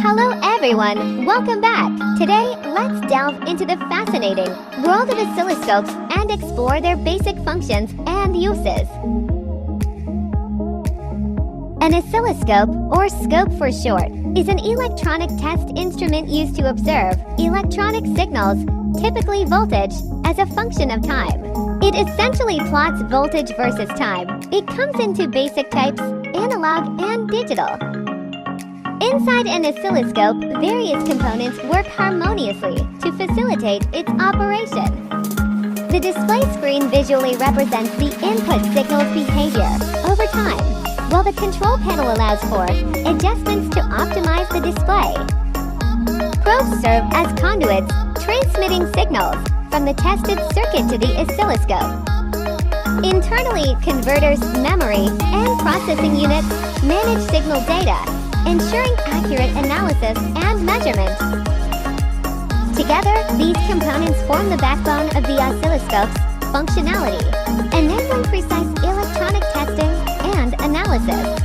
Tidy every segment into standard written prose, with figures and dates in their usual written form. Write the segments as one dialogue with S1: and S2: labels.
S1: Hello everyone, welcome back. Today, let's delve into the fascinating world of oscilloscopes and explore their basic functions and uses. An oscilloscope, or scope for short, is an electronic test instrument used to observe electronic signals, typically voltage, as a function of time. It essentially plots voltage versus time. It comes in two basic types, analog and digital. Inside an oscilloscope, various components work harmoniously to facilitate its operation. The display screen visually represents the input signal's behavior over time, while the control panel allows for adjustments to optimize the display. Probes serve as conduits, transmitting signals from the tested circuit to the oscilloscope. Internally, converters, memory, and processing units manage signal data, ensuring accurate analysis and measurement. Together, these components form the backbone of the oscilloscope's functionality, enabling precise electronic testing and analysis.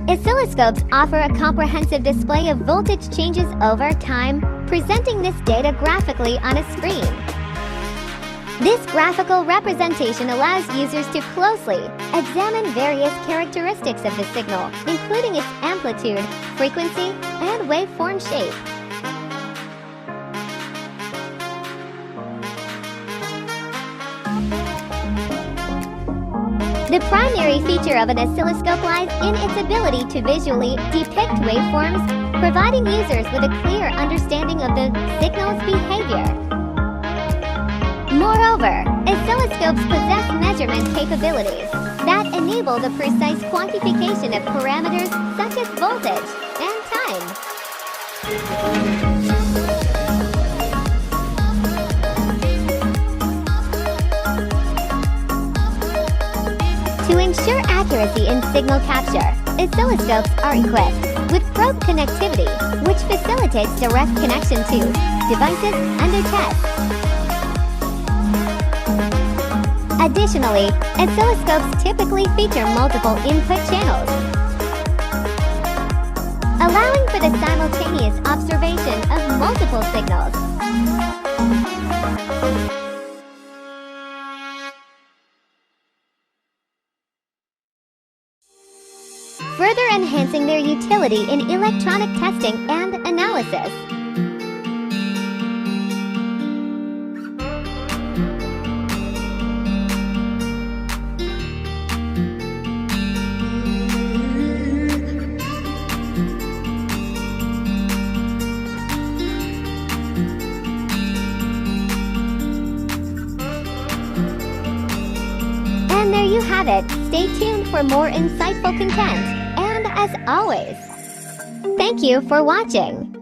S1: Oscilloscopes offer a comprehensive display of voltage changes over time, presenting this data graphically on a screen. This graphical representation allows users to closely examine various characteristics of the signal, including its amplitude, frequency, and waveform shape. The primary feature of an oscilloscope lies in its ability to visually depict waveforms, providing users with a clear understanding of the signal's behavior. Moreover, oscilloscopes possess measurement capabilities that enable the precise quantification of parameters such as voltage and time. To ensure accuracy in signal capture, oscilloscopes are equipped with probe connectivity, which facilitates direct connection to devices under test. Additionally, oscilloscopes typically feature multiple input channels, allowing for the simultaneous observation of multiple signals. Further enhancing their utility in electronic testing and analysis. And there you have it. Stay tuned for more insightful content. And as always, thank you for watching.